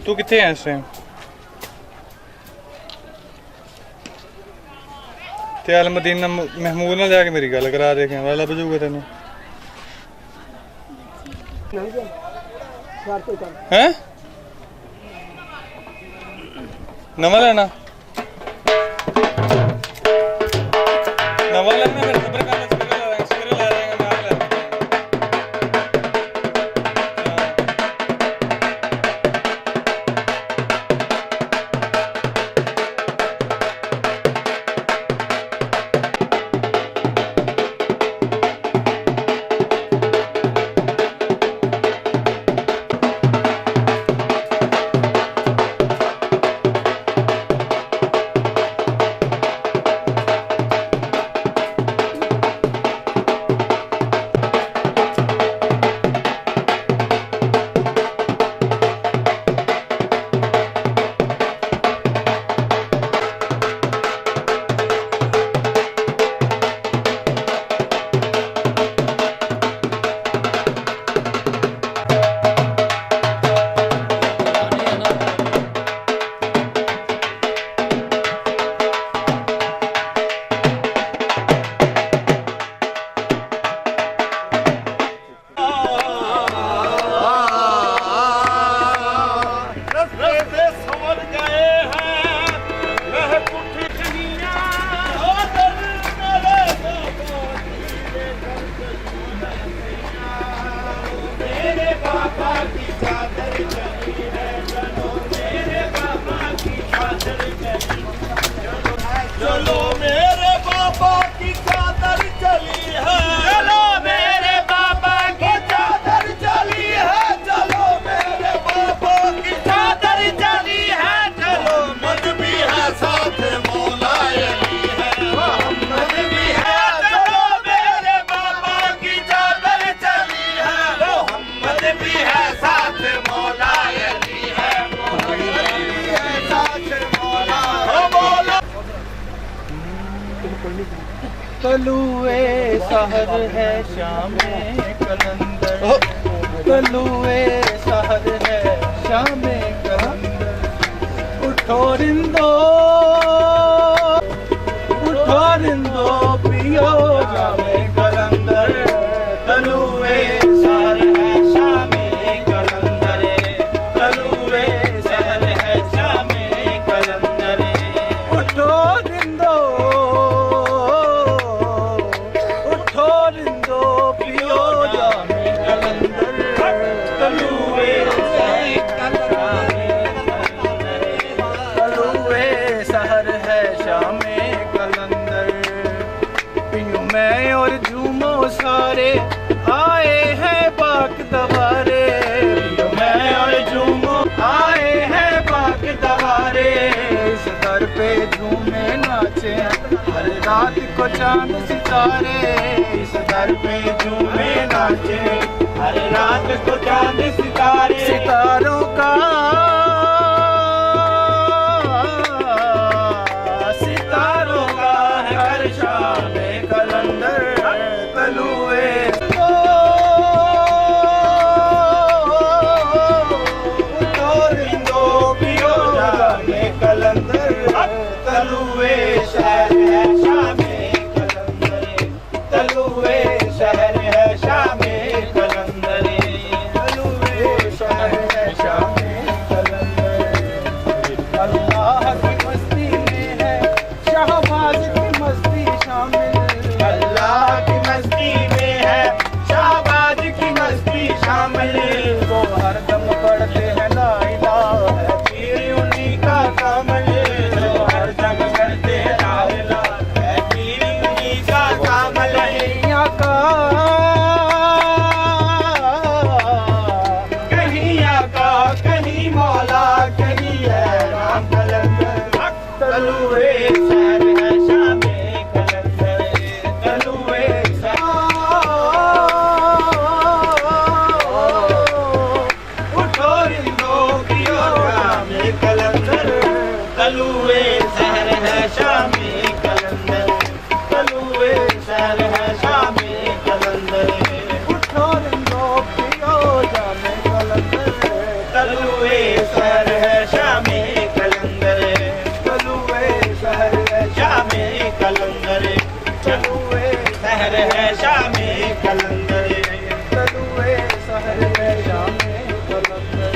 तू कितने हैं इस टाइम? त्याल मदीना महमूद ना जाके मेरी गल करा देखें वाला बजूगा तेन हैं नवा लेना नवा लेना फिर खबर कर सवेरे ला देंगे मैं आ ले कलुए सहर है शामे कलंदर, कलुए सहर है शामे कलंदर। उठो रिंदो पियो जामे कलंदर, कलुए सहर है शामे कलंदर, कलुए सहर है शामे कलंदर। उठो रिंदो पियो जामे कलंदर, कलुए सहर है शामे कलंदर। पियूं मैं और झूमो सारे आए हैं बाक दवारे, पियूं मैं और झूमो आए हैं बाक दवारे। इस दर पे झूमे नाचे हर रात को चांद सितारे, इस दर पे झूमे नाचे हर रात को चांद सितारे। सितारों का है हर शामे कलंदर, कलुए पियो जामे कलंदर, कलुए शहर है शामे कलंदर, कलुए शहर है शामे कलंदर, कलुए शहर है शामे कलंदर। अल्लाह की मस्ती में है शाहबाज की मस्ती शामिल, अल्लाह की मस्ती में है शाहबाज की मस्ती शामिल। वो हर दम पढ़ते हैं ला इलाहा है पीर उन्हीं का कामिल, वो हर दम करते हैं ला इलाहा है पीर उन्हीं का कामिल। कहीं आका कहीं मौला कहीं है राम कलंदर, कलुए शहर है शामे कलंदर, कलुए उठो रिंदो पियो जामे कलंदर, कलुए शहर है शामे कलंदर, कलुए शहर है शामे कलंदर। उठो रिंदो पियो जामे कलंदर, कलुए शहर है है शामे कलंदर तलुए शहर है शामे कलंदर।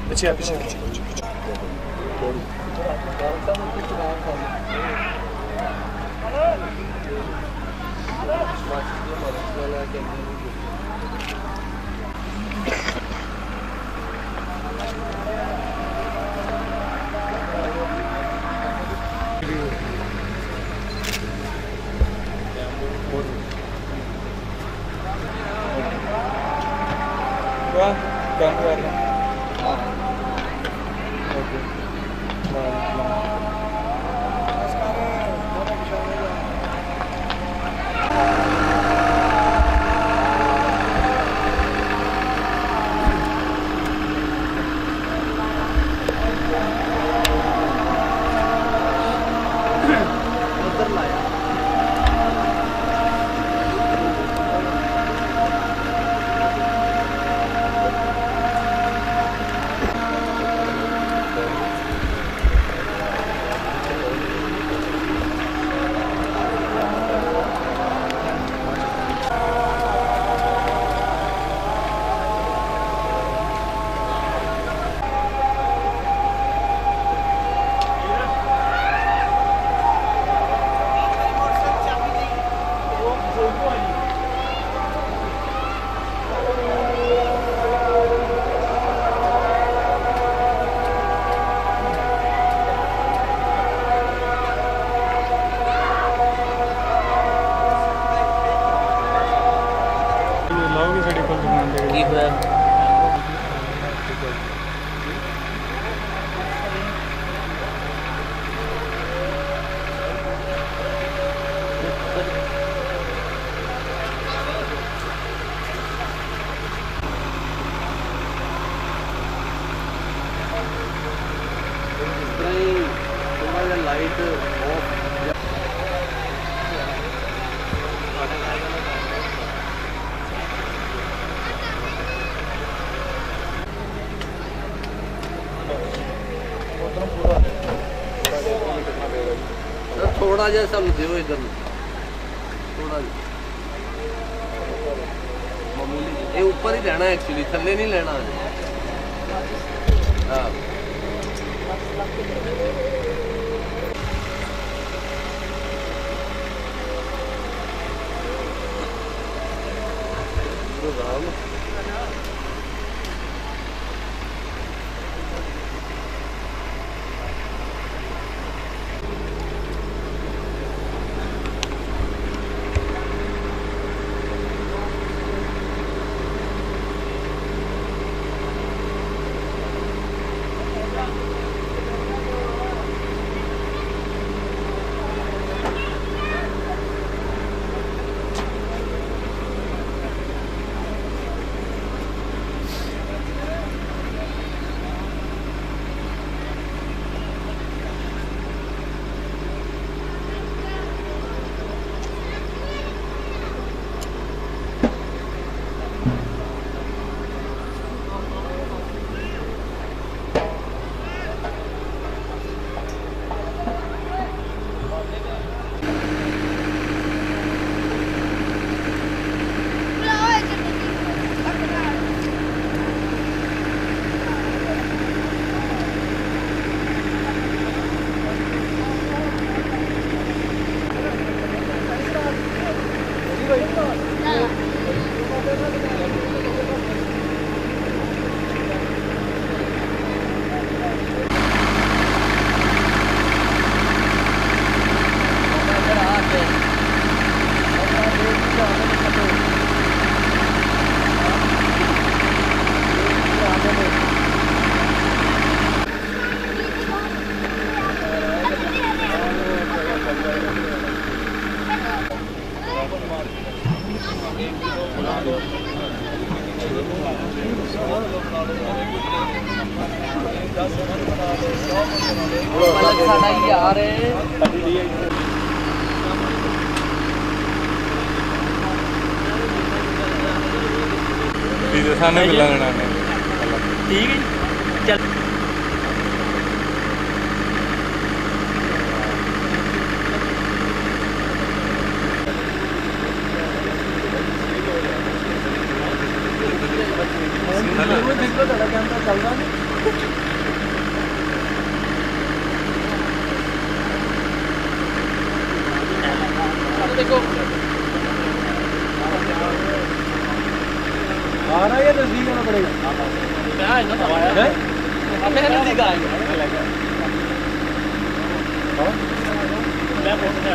पीछे पीछे पीछे वाह काम कर रहा ओके लाओगे साड़ी कल दुकान पे लाइट थोड़ा जैसा दो इधर थोड़ा मामूली ये ऊपर ही रहना एक्चुअली थल्ले नहीं लेना हाँ ਮਲਕ ਸਾਡਾ ਯਾਰ ਹੈ। ਵੀਰੇ ਸਾਨੂੰ ਮਿਲਣਾ ਲੈਣਾ ਨੇ ਠੀਕ ਹੈ ਜੀ ਚੱਲ ਦੇਖੋ आ रहा है या नजदीक आना पड़ेगा? ਮੈਂ ਇਹਨਾਂ ਦਾ ਆਇਆ ਆਪਣੇ ਨਾਲ ਦੀ ਗਾਇ ਮੈਂ ਪੁੱਛਦਾ